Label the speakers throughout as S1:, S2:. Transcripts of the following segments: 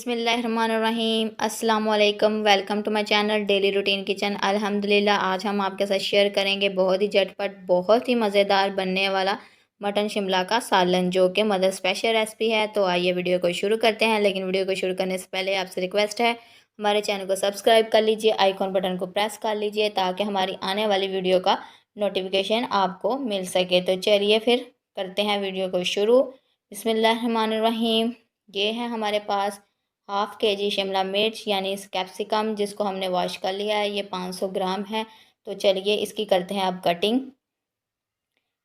S1: बिस्मिल्लाहिर्रहमानिर्रहीम अस्सलाम वालेकुम। Welcome to my channel daily routine kitchen. अल्हम्दुलिल्लाह आज हम आपके साथ शेयर करेंगे बहुत ही झटपट बहुत ही मज़ेदार बनने वाला मटन शिमला का सालन, जो कि मदर स्पेशल रेसिपी है। तो आइए वीडियो को शुरू करते हैं। लेकिन वीडियो को शुरू करने से पहले आपसे रिक्वेस्ट है, हमारे चैनल को सब्सक्राइब कर लीजिए, आइकॉन बटन को प्रेस कर लीजिए ताकि हमारी आने वाली वीडियो का नोटिफिकेशन आपको मिल सके। तो चलिए फिर करते हैं वीडियो को शुरू। बिस्मिल्लाहिर्रहमानिर्रहीम। ये है हमारे पास हाफ़ के जी शिमला मिर्च यानी कैप्सिकम, जिसको हमने वॉश कर लिया है। ये 500 ग्राम है। तो चलिए इसकी करते हैं अब कटिंग।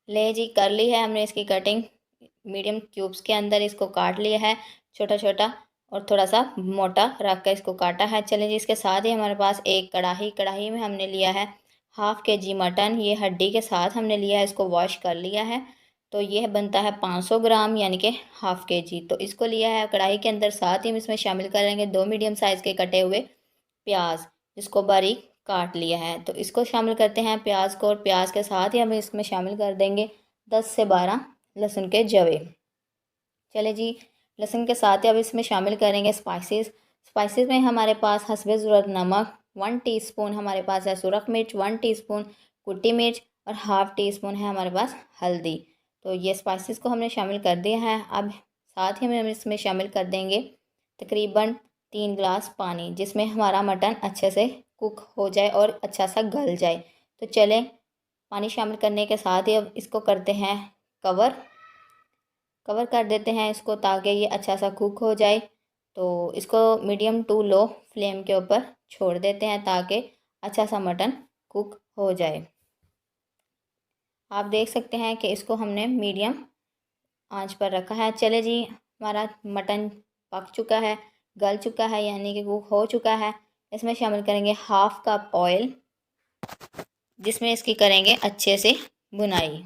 S1: ले जी, कर ली है हमने इसकी कटिंग। मीडियम क्यूब्स के अंदर इसको काट लिया है, छोटा छोटा और थोड़ा सा मोटा रख कर इसको काटा है। चलिए जी, इसके साथ ही हमारे पास एक कढ़ाई में हमने लिया है हाफ़ के जी मटन। ये हड्डी के साथ हमने लिया है, इसको वॉश कर लिया है। तो यह बनता है 500 ग्राम यानी कि हाफ़ के जी। तो इसको लिया है कढ़ाई के अंदर। साथ ही हम इसमें शामिल करेंगे 2 मीडियम साइज़ के कटे हुए प्याज, जिसको बारीक काट लिया है। तो इसको शामिल करते हैं प्याज को, और प्याज के साथ ही हम इसमें शामिल कर देंगे 10 से 12 लहसुन के जवे। चले जी, लहसुन के साथ ही अब इसमें शामिल करेंगे स्पाइसेस में हमारे पास हस्बे ज़रूरत नमक 1 टीस्पून, हमारे पास है सुरख मिर्च 1 टीस्पून, कुटी मिर्च और हाफ़ टी स्पून है हमारे पास हल्दी। तो ये स्पाइसेस को हमने शामिल कर दिया है। अब साथ ही हम इसमें शामिल कर देंगे तकरीबन 3 गिलास पानी, जिसमें हमारा मटन अच्छे से कुक हो जाए और अच्छा सा गल जाए। तो चलें, पानी शामिल करने के साथ ही अब इसको करते हैं कवर कर देते हैं इसको, ताकि ये अच्छा सा कुक हो जाए। तो इसको मीडियम टू लो फ्लेम के ऊपर छोड़ देते हैं ताकि अच्छा सा मटन कुक हो जाए। आप देख सकते हैं कि इसको हमने मीडियम आंच पर रखा है। चले जी, हमारा मटन पक चुका है, गल चुका है यानी कि कुक हो चुका है। इसमें शामिल करेंगे हाफ़ कप ऑयल, जिसमें इसकी करेंगे अच्छे से बुनाई।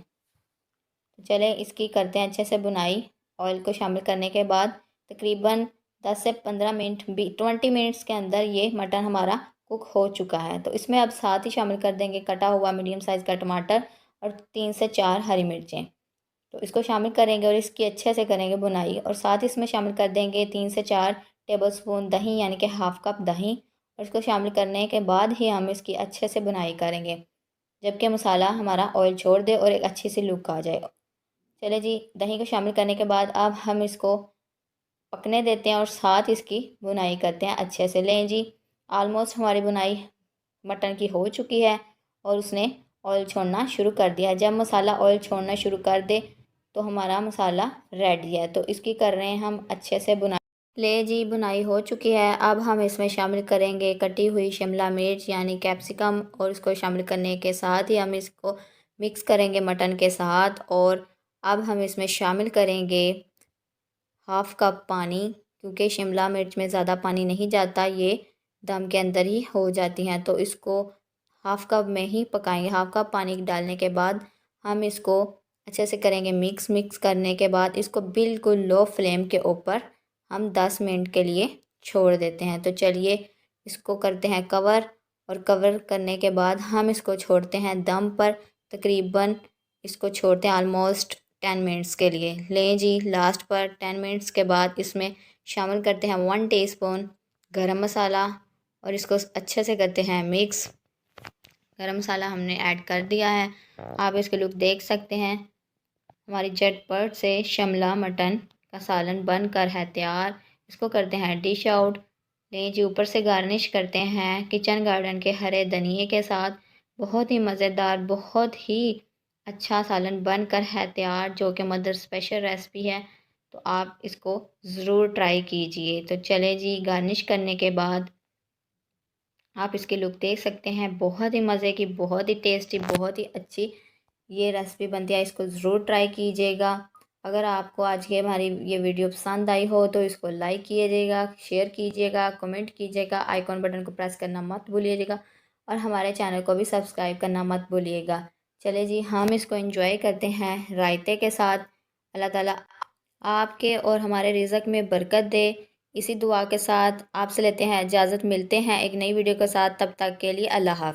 S1: चले इसकी करते हैं अच्छे से बुनाई। ऑयल को शामिल करने के बाद तकरीबन 10 से 15 मिनट 20 मिनट्स के अंदर ये मटन हमारा कुक हो चुका है। तो इसमें अब साथ ही शामिल कर देंगे कटा हुआ मीडियम साइज़ का टमाटर और 3 से 4 हरी मिर्चें। तो इसको शामिल करेंगे और इसकी अच्छे से करेंगे बुनाई। और साथ ही इसमें शामिल कर देंगे 3 से 4 टेबलस्पून दही यानी कि हाफ़ कप दही। और इसको शामिल करने के बाद ही हम इसकी अच्छे से बुनाई करेंगे, जबकि मसाला हमारा ऑयल छोड़ दे और एक अच्छी सी लुक आ जाए। चले जी, दही को शामिल करने के बाद अब हम इसको पकने देते हैं और साथ इसकी बुनाई करते हैं अच्छे से। लें जी, आलमोस्ट हमारी बुनाई मटन की हो चुकी है और उसने ऑयल छोड़ना शुरू कर दिया। जब मसाला ऑयल छोड़ना शुरू कर दे तो हमारा मसाला रेडी है। तो इसकी कर रहे हैं हम अच्छे से बुनाई। ले जी, बुनाई हो चुकी है। अब हम इसमें शामिल करेंगे कटी हुई शिमला मिर्च यानी कैप्सिकम, और इसको शामिल करने के साथ ही हम इसको मिक्स करेंगे मटन के साथ। और अब हम इसमें शामिल करेंगे हाफ़ कप पानी, क्योंकि शिमला मिर्च में ज़्यादा पानी नहीं जाता, ये दम के अंदर ही हो जाती हैं। तो इसको हाफ़ कप में ही पकाएंगे। हाफ़ कप पानी डालने के बाद हम इसको अच्छे से करेंगे मिक्स करने के बाद इसको बिल्कुल लो फ्लेम के ऊपर हम 10 मिनट के लिए छोड़ देते हैं। तो चलिए इसको करते हैं कवर, और कवर करने के बाद हम इसको छोड़ते हैं दम पर। तकरीबन इसको छोड़ते हैं आलमोस्ट 10 मिनट्स के लिए। लें जी, लास्ट पर 10 मिनट्स के बाद इसमें शामिल करते हैं 1 टीस्पून गरम मसाला और इसको अच्छे से करते हैं मिक्स। गरम मसाला हमने ऐड कर दिया है, आप इसके लुक देख सकते हैं। हमारी झटपट से शिमला मटन का सालन बनकर है तैयार। इसको करते हैं डिश आउट। लें जी, ऊपर से गार्निश करते हैं किचन गार्डन के हरे धनिए के साथ। बहुत ही मज़ेदार बहुत ही अच्छा सालन बनकर है तैयार, जो कि मदर स्पेशल रेसिपी है। तो आप इसको ज़रूर ट्राई कीजिए। तो चले जी, गार्निश करने के बाद आप इसकी लुक देख सकते हैं। बहुत ही मज़े की, बहुत ही टेस्टी, बहुत ही अच्छी ये रेसिपी बनती है। इसको ज़रूर ट्राई कीजिएगा। अगर आपको आज की हमारी ये वीडियो पसंद आई हो तो इसको लाइक कीजिएगा, शेयर कीजिएगा, कमेंट कीजिएगा, आइकॉन बटन को प्रेस करना मत भूलिएगा और हमारे चैनल को भी सब्सक्राइब करना मत भूलिएगा। चले जी, हम इसको एंजॉय करते हैं रायते के साथ। अल्लाह ताला आपके और हमारे रिज़्क में बरकत दे। इसी दुआ के साथ आपसे लेते हैं इजाज़त। मिलते हैं एक नई वीडियो के साथ, तब तक के लिए अल्लाह हाफ़िज़।